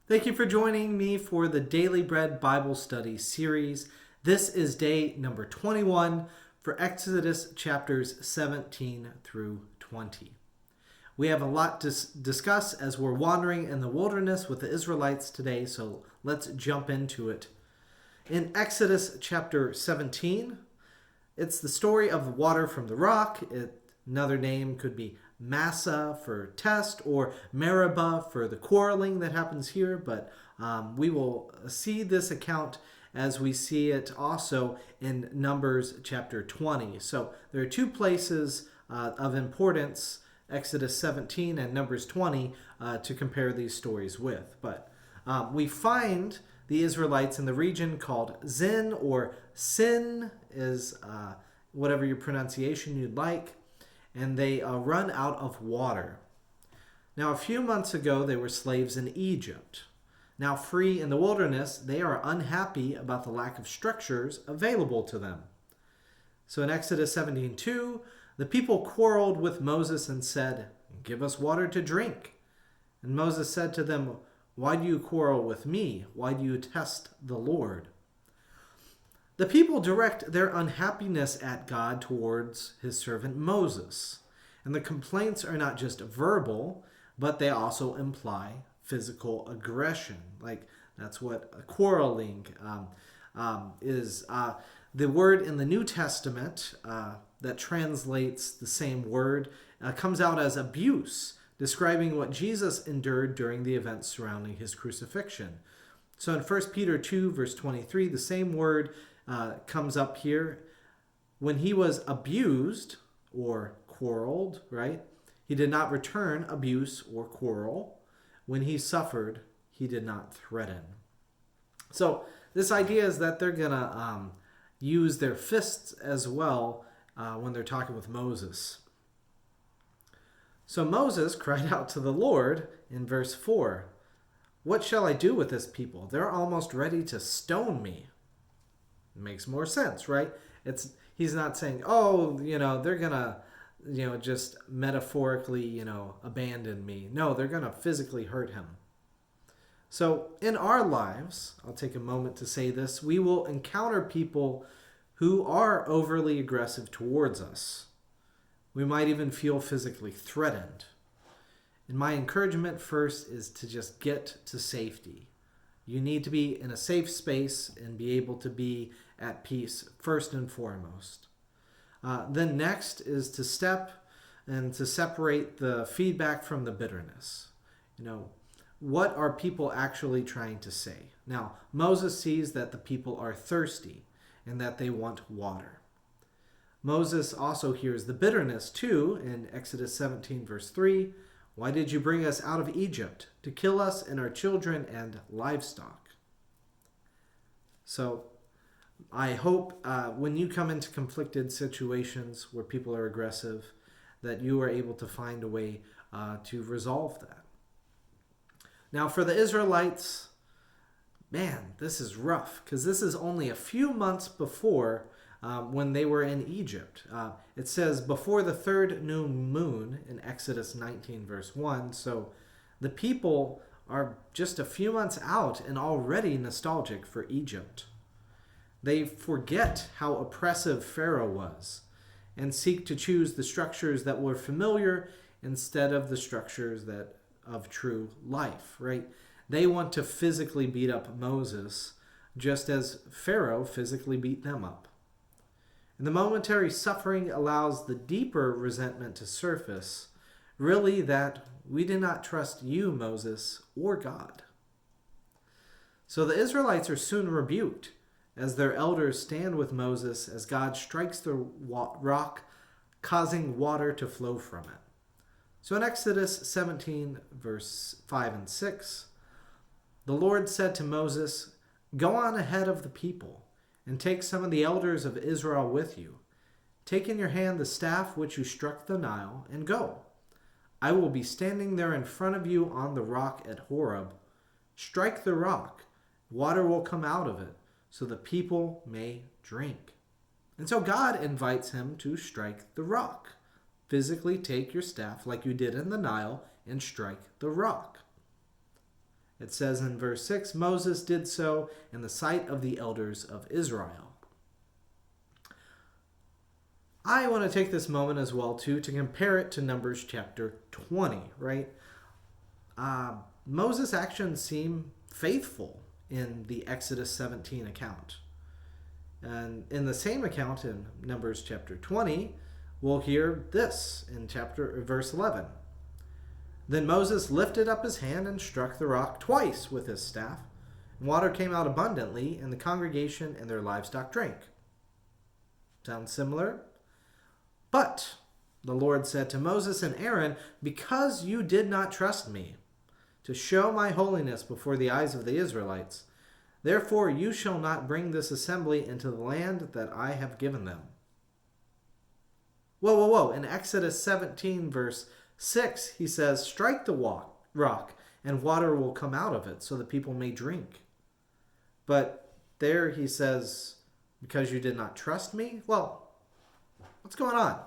Thank you for joining me for the Daily Bread Bible Study series. This is day number 21 for Exodus chapters 17 through 20. We have a lot to discuss as we're wandering in the wilderness with the Israelites today, so let's jump into it. In Exodus chapter 17, it's the story of water from the rock. Another name could be Massa for test or Meribah for the quarreling that happens here, but we will see this account as we see it also in Numbers chapter 20. So there are two places of importance, Exodus 17 and Numbers 20, to compare these stories with. But we find the Israelites in the region called Zin, or Sin is whatever your pronunciation you'd like, and they run out of water. Now, a few months ago, they were slaves in Egypt. Now, free in the wilderness, they are unhappy about the lack of structures available to them. So in Exodus 17:2, the people quarreled with Moses and said, "Give us water to drink." And Moses said to them, "Why do you quarrel with me? Why do you test the Lord?" The people direct their unhappiness at God towards his servant Moses. And the complaints are not just verbal, but they also imply physical aggression. Like, that's what quarreling is. The word in the New Testament that translates the same word comes out as abuse, describing what Jesus endured during the events surrounding his crucifixion. So in 1 Peter 2, verse 23, the same word comes up here. When he was abused or quarreled, right? He did not return abuse or quarrel. When he suffered, he did not threaten. So this idea is that they're going to use their fists as well when they're talking with Moses. So Moses cried out to the Lord in verse 4, "What shall I do with this people? They're almost ready to stone me." It makes more sense, right? He's not saying, they're gonna, just metaphorically, abandon me. No, they're gonna physically hurt him. So in our lives, I'll take a moment to say this, we will encounter people who are overly aggressive towards us. We might even feel physically threatened. And my encouragement first is to just get to safety. You need to be in a safe space and be able to be at peace first and foremost. Then next is to step and to separate the feedback from the bitterness. What are people actually trying to say? Now, Moses sees that the people are thirsty and that they want water. Moses also hears the bitterness too in Exodus 17 verse 3. "Why did you bring us out of Egypt to kill us and our children and livestock?" So I hope when you come into conflicted situations where people are aggressive, that you are able to find a way to resolve that. Now for the Israelites, man, this is rough because this is only a few months before when they were in Egypt. It says before the third new moon in Exodus 19 verse 1. So the people are just a few months out and already nostalgic for Egypt. They forget how oppressive Pharaoh was and seek to choose the structures that were familiar instead of the structures of true life, right? They want to physically beat up Moses just as Pharaoh physically beat them up. And the momentary suffering allows the deeper resentment to surface, really that we did not trust you, Moses, or God. So the Israelites are soon rebuked as their elders stand with Moses as God strikes the rock, causing water to flow from it. So in Exodus 17, verse 5 and 6, the Lord said to Moses, "Go on ahead of the people and take some of the elders of Israel with you. Take in your hand the staff which you struck the Nile and go. I will be standing there in front of you on the rock at Horeb. Strike the rock, water will come out of it, so the people may drink." And so God invites him to strike the rock. Physically take your staff like you did in the Nile and strike the rock. It says in verse 6, Moses did so in the sight of the elders of Israel. I want to take this moment as well, too, to compare it to Numbers chapter 20, right? Moses' actions seem faithful in the Exodus 17 account. And in the same account in Numbers chapter 20, we'll hear this in verse 11. Then Moses lifted up his hand and struck the rock twice with his staff, and water came out abundantly, and the congregation and their livestock drank. Sounds similar? But the Lord said to Moses and Aaron, because you did not trust me to show my holiness before the eyes of the Israelites, therefore you shall not bring this assembly into the land that I have given them. Whoa. In Exodus 17, verse 6, he says, strike the rock, and water will come out of it, so the people may drink. But there he says, because you did not trust me? Well, what's going on?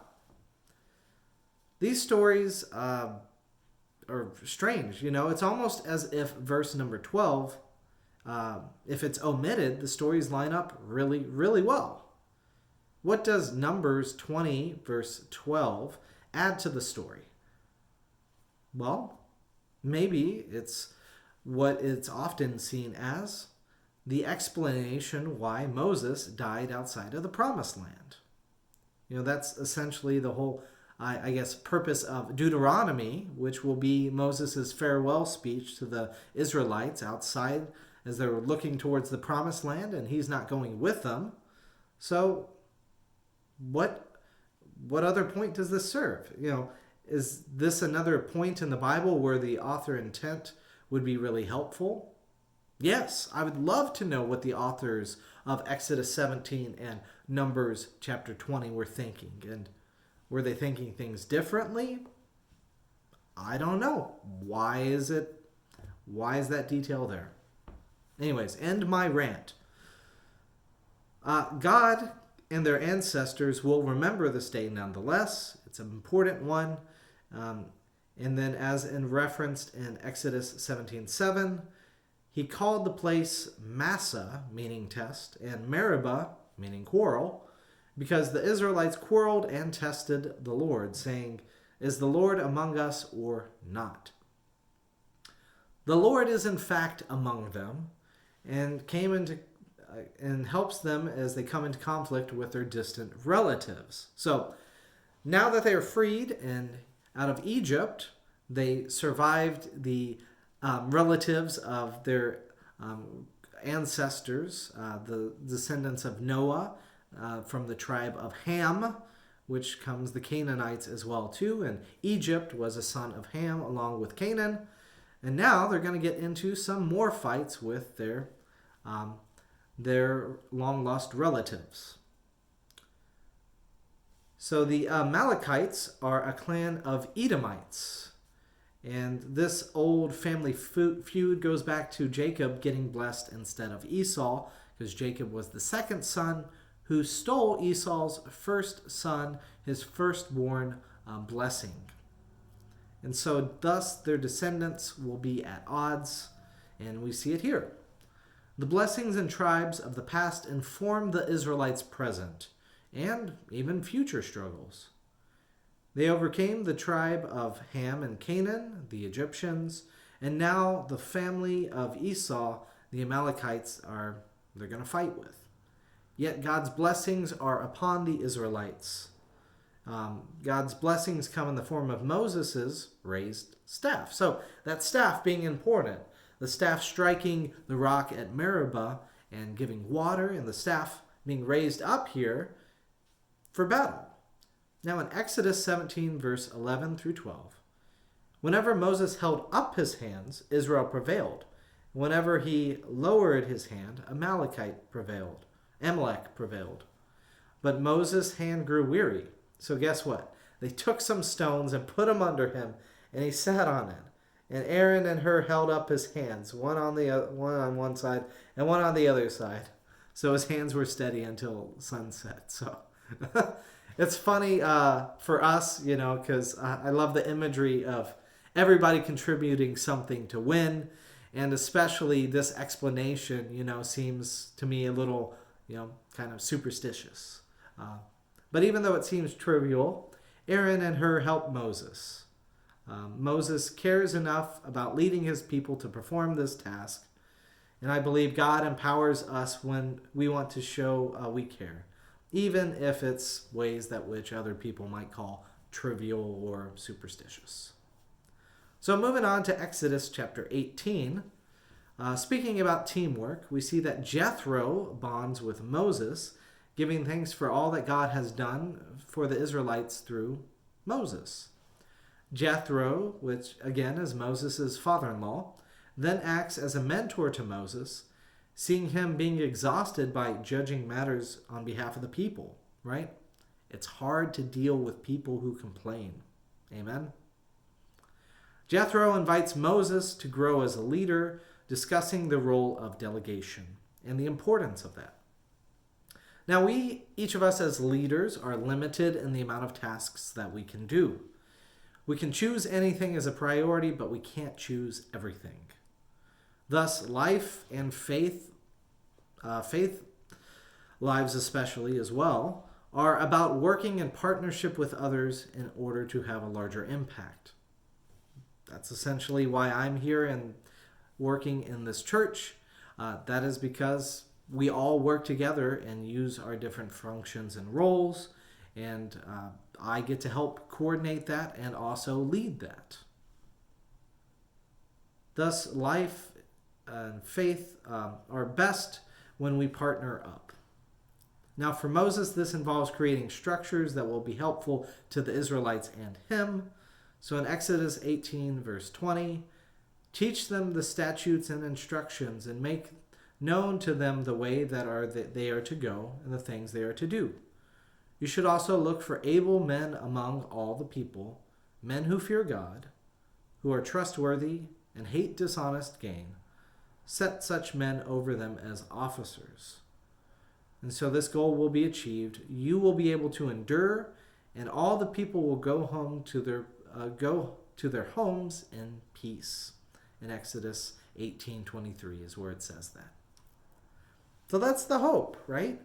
These stories are strange. It's almost as if verse number 12, if it's omitted, the stories line up really, really well. What does Numbers 20, verse 12, add to the story? Well, maybe it's what it's often seen as the explanation why Moses died outside of the Promised Land. That's essentially the whole, purpose of Deuteronomy, which will be Moses' farewell speech to the Israelites outside as they're looking towards the Promised Land, and he's not going with them. So what other point does this serve? Is this another point in the Bible where the author intent would be really helpful? Yes, I would love to know what the authors of Exodus 17 and Numbers chapter 20 were thinking. And were they thinking things differently? I don't know. Why is that detail there? Anyways, end my rant. God and their ancestors will remember this day nonetheless. It's an important one. And then as in referenced in Exodus 17:7, he called the place Massah, meaning test, and Meribah, meaning quarrel, because the Israelites quarreled and tested the Lord, saying, is the Lord among us or not? The Lord is in fact among them, and helps them as they come into conflict with their distant relatives. So now that they are freed and out of Egypt, they survived the relatives of their ancestors, the descendants of Noah from the tribe of Ham, which comes the Canaanites as well too. And Egypt was a son of Ham along with Canaan. And now they're going to get into some more fights with their long-lost relatives. So the Amalekites are a clan of Edomites. And this old family feud goes back to Jacob getting blessed instead of Esau, because Jacob was the second son who stole Esau's first son, his firstborn blessing. And so thus their descendants will be at odds, and we see it here. The blessings and tribes of the past inform the Israelites' present and even future struggles. They overcame the tribe of Ham and Canaan, the Egyptians, and now the family of Esau, the Amalekites, they're going to fight with. Yet God's blessings are upon the Israelites. God's blessings come in the form of Moses' raised staff. So that staff being important, the staff striking the rock at Meribah and giving water, and the staff being raised up here for battle. Now in Exodus 17, verse 11 through 12, whenever Moses held up his hands, Israel prevailed. Whenever he lowered his hand, Amalek prevailed. But Moses' hand grew weary. So guess what? They took some stones and put them under him, and he sat on it. And Aaron and Hur held up his hands, one on one side and one on the other side. So his hands were steady until sunset. So it's funny for us, because I love the imagery of everybody contributing something to win. And especially this explanation, seems to me a little, kind of superstitious. But even though it seems trivial, Aaron and Hur help Moses. Moses cares enough about leading his people to perform this task. And I believe God empowers us when we want to show we care, even if it's ways that which other people might call trivial or superstitious. So moving on to Exodus chapter 18, speaking about teamwork, we see that Jethro bonds with Moses, giving thanks for all that God has done for the Israelites through Moses. Jethro, which again is Moses' father-in-law, then acts as a mentor to Moses, seeing him being exhausted by judging matters on behalf of the people, right? It's hard to deal with people who complain. Amen? Jethro invites Moses to grow as a leader, discussing the role of delegation and the importance of that. Now, each of us as leaders, are limited in the amount of tasks that we can do. We can choose anything as a priority, but we can't choose everything. Thus, life and faith lives especially as well, are about working in partnership with others in order to have a larger impact. That's essentially why I'm here and working in this church. That is because we all work together and use our different functions and roles, and I get to help coordinate that and also lead that. Thus, life and faith are best when we partner up. Now, for Moses, this involves creating structures that will be helpful to the Israelites and him. So in Exodus 18, verse 20, teach them the statutes and instructions and make known to them the way that they are to go and the things they are to do. You should also look for able men among all the people, men who fear God, who are trustworthy and hate dishonest gain. Set such men over them as officers. And so this goal will be achieved. You will be able to endure, and all the people will go to their homes in peace. In Exodus 18:23 is where it says that. So that's the hope, right?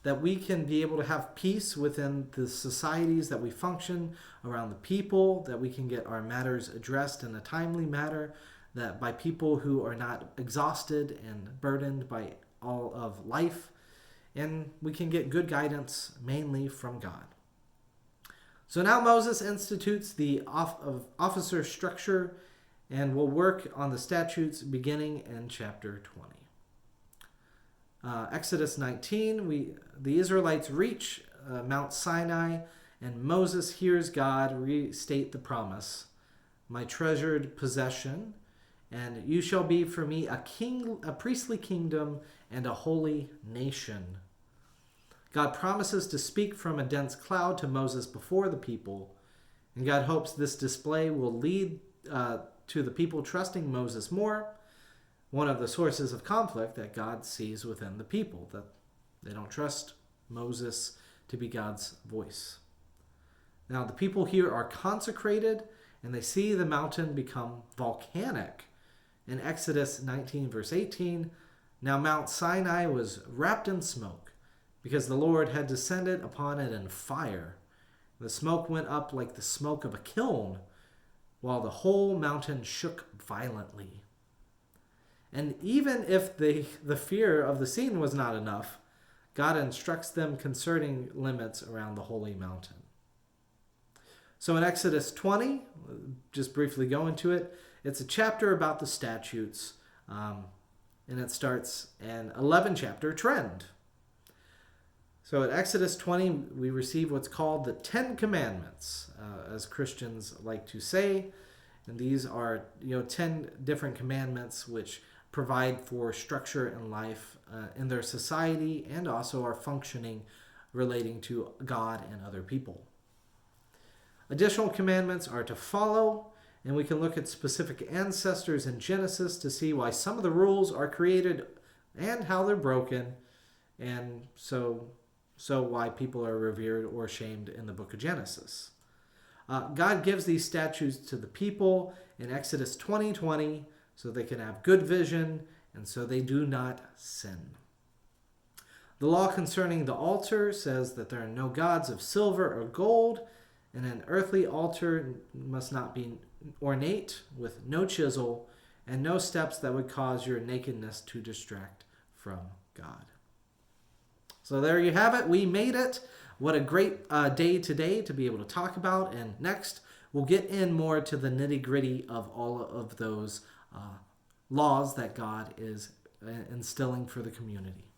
That we can be able to have peace within the societies that we function, around the people, that we can get our matters addressed in a timely manner, that by people who are not exhausted and burdened by all of life, and we can get good guidance mainly from God. So now Moses institutes the officer structure and will work on the statutes beginning in chapter 20. Exodus 19, the Israelites reach Mount Sinai, and Moses hears God restate the promise, my treasured possession, and you shall be for me a priestly kingdom and a holy nation. God promises to speak from a dense cloud to Moses before the people, and God hopes this display will lead to the people trusting Moses more, one of the sources of conflict that God sees within the people, that they don't trust Moses to be God's voice. Now, the people here are consecrated, and they see the mountain become volcanic. In Exodus 19, verse 18, now Mount Sinai was wrapped in smoke, because the Lord had descended upon it in fire. The smoke went up like the smoke of a kiln, while the whole mountain shook violently. And even if the fear of the scene was not enough, God instructs them concerning limits around the holy mountain. So in Exodus 20, just briefly go into it, it's a chapter about the statutes, and it starts an 11-chapter trend. So in Exodus 20, we receive what's called the 10 Commandments, as Christians like to say. And these are 10 different commandments which provide for structure in life in their society and also are functioning relating to God and other people. Additional commandments are to follow, and we can look at specific ancestors in Genesis to see why some of the rules are created and how they're broken, and so why people are revered or shamed in the book of Genesis. God gives these statutes to the people in Exodus 20:20, so they can have good vision, and so they do not sin. The law concerning the altar says that there are no gods of silver or gold, and an earthly altar must not be ornate, with no chisel, and no steps that would cause your nakedness to distract from God. So there you have it. We made it. What a great day today to be able to talk about. And next, we'll get in more to the nitty-gritty of all of those laws that God is instilling for the community.